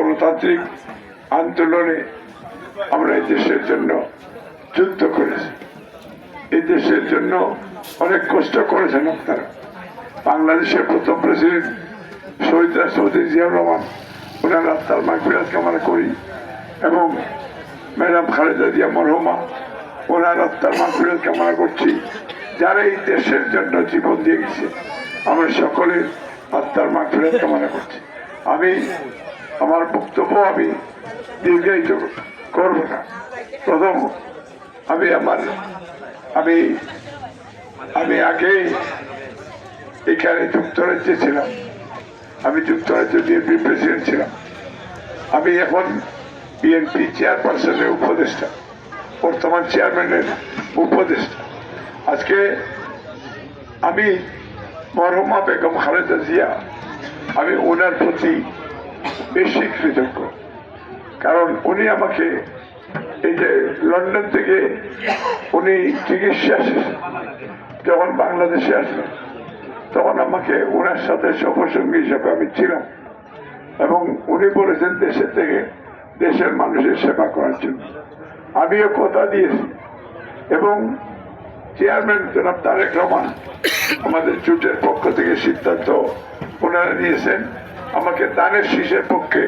গণতান্ত্রিক আন্দোলনে আমরা এই দেশের জন্য যুদ্ধ করেছি, এই দেশের জন্য অনেক কষ্ট করেছেন আপনারা। বাংলাদেশের প্রথম প্রেসিডেন্ট শহীদ রাষ্ট্রপতি জিয়াউর রহমান, ওনার আত্মার মাগফিরাত কামনা করি, এবং ম্যাডাম খালেদা জিয়া মরহুমা, ওনার আত্মার মাগফিরাত কামনা করছি। যারা এই দেশের জন্য জীবন দিয়ে গেছে, আমরা সকলের আত্মার মাগফিরাত কামনা করছি। আমি আমার বক্তব্য আমি দীর্ঘায়িত করব না। প্রথম আমি আগে এখানে যুক্তরাজ্যে ছিলাম, আমি যুক্তরাজ্য বিএনপি প্রেসিডেন্ট ছিলাম। আমি এখন বিএনপি চেয়ারপারসনের উপদেষ্টা, বর্তমান চেয়ারম্যানের উপদেষ্টা। আজকে আমি মরহুমা বেগম খালেদা জিয়া, আমি ওনার প্রতি বেশি কৃতজ্ঞ, কারণ উনি আমাকে এই যে লন্ডন থেকে উনি চিকিৎসা শেষে যখন বাংলাদেশে আসলেন, তখন আমাকে ওনার সাথে সহসঙ্গী হিসেবে আমি ছিলাম, এবং উনি বলেছেন দেশের থেকে দেশের মানুষের সেবা করার জন্য। আমিও কথা দিয়েছি, এবং চেয়ারম্যান জনাব তারেক রহমান আমাদের জোটের পক্ষ থেকে সিদ্ধান্ত ওনারা নিয়েছেন, আমাকে দানের শীষের পক্ষে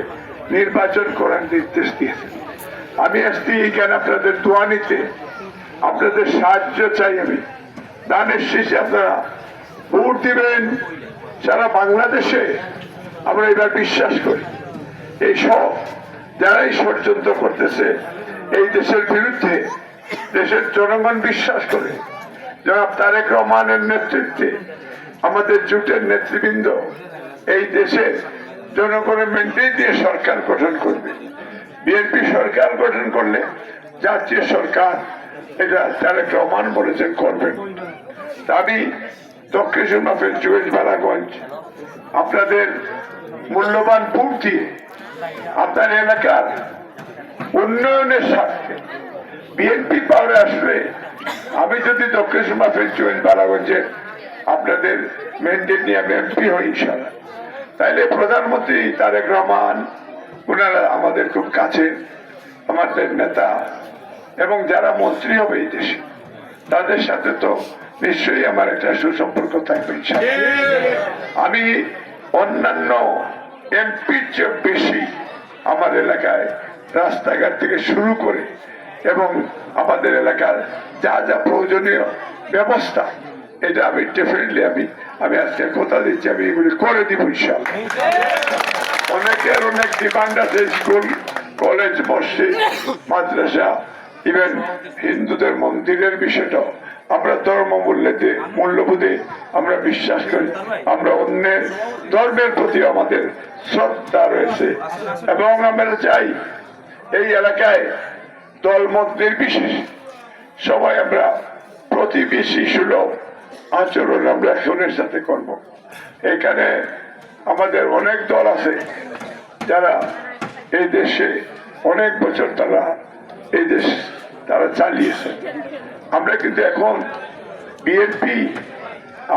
নির্বাচন করার নির্দেশ দিয়েছেন। আমি আসছি এখানে আপনাদের দোয়া নিতে, আপনাদের সাহায্য চাই। আমি দানের শীষে আপনারা ভোট দিবেন। সারা বাংলাদেশে আমরা এবার বিশ্বাস করি এই সব যারাই ষড়যন্ত্র করতেছে এই দেশের বিরুদ্ধে, দেশের জনগণ বিশ্বাস করে জনাব তারেক রহমানের নেতৃত্বে আমাদের জোটের নেতৃবৃন্দ এই দেশে জনগণের মেন্ডেট দিয়ে সরকার গঠন করবে। বিএনপি সরকার গঠন করলে জাতীয় সরকার, এটা তারেক রহমান বলেছেন করবেন। আমি দক্ষিণ সুরমাফের চুয়েজবাড়াগঞ্জ আপনাদের মূল্যবান ভোট দিয়ে আপনার এলাকার উন্নয়নের স্বার্থে বিএনপি পাওয়ারে আসলে, আমি যদি দক্ষিণ সুরমাফের চুয়েজবাড়াগঞ্জে আপনাদের ম্যান্ডেট নিয়ে আমি এমপি হই ইনশাআল্লাহ, তাইলে প্রধানমন্ত্রী তারেক রহমান ওনারা আমাদের খুব কাছের আমাদের নেতা, এবং যারা মন্ত্রী হবে এই দেশে তাদের সাথে তো নিশ্চয়ই আমার একটা সুসম্পর্ক থাকবে ইনশাআল্লাহ। আমি অন্যান্য এমপির চেয়ে বেশি আমার এলাকায় রাস্তাঘাট থেকে শুরু করে এবং আমাদের এলাকার যা যা প্রয়োজনীয় ব্যবস্থা, এটা আমি ডেফিনেটলি আমি আজকে কথা দিচ্ছি, আমি এগুলি করে দিব ইনশাআল্লাহ। অনেকের অনেক ডিমান্ড আছে, স্কুল কলেজ মসজিদ মাদ্রাসা, ইভেন হিন্দুদের মন্দিরের বিষয়টা আমরা ধর্ম মূল্যবোধে আমরা বিশ্বাস করি, আমরা অন্যের ধর্মের প্রতি আমাদের শ্রদ্ধা রয়েছে, এবং আমরা চাই এই এলাকায় দলমত নির্বিশেষ সবাই আমরা প্রতিবেশী সুলভ আচরণ আমরা একজনের সাথে করব। এখানে আমাদের অনেক দল আছে যারা এই দেশে অনেক বছর তারা এই দেশ তারা চালিয়েছে। আমরা কিন্তু এখন বিএনপি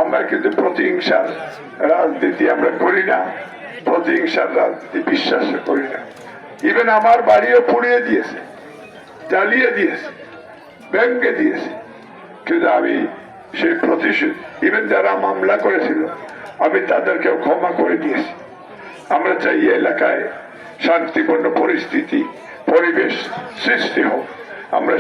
আমরা কিন্তু প্রতিহিংসার রাজনীতি আমরা করি না, প্রতিহিংসার রাজনীতি বিশ্বাস করি না। ইভেন আমার বাড়িও পুড়িয়ে দিয়েছে, জ্বালিয়ে দিয়েছে, ভেঙে দিয়েছে, কিন্তু আমি সেই প্রতিশোধ, ইভেন যারা মামলা করেছিল আমি তাদেরকেও ক্ষমা করে দিয়েছি। আমরা চাই এলাকায় শান্তিপূর্ণ পরিস্থিতি পরিবেশ সৃষ্টি হোক। আমরা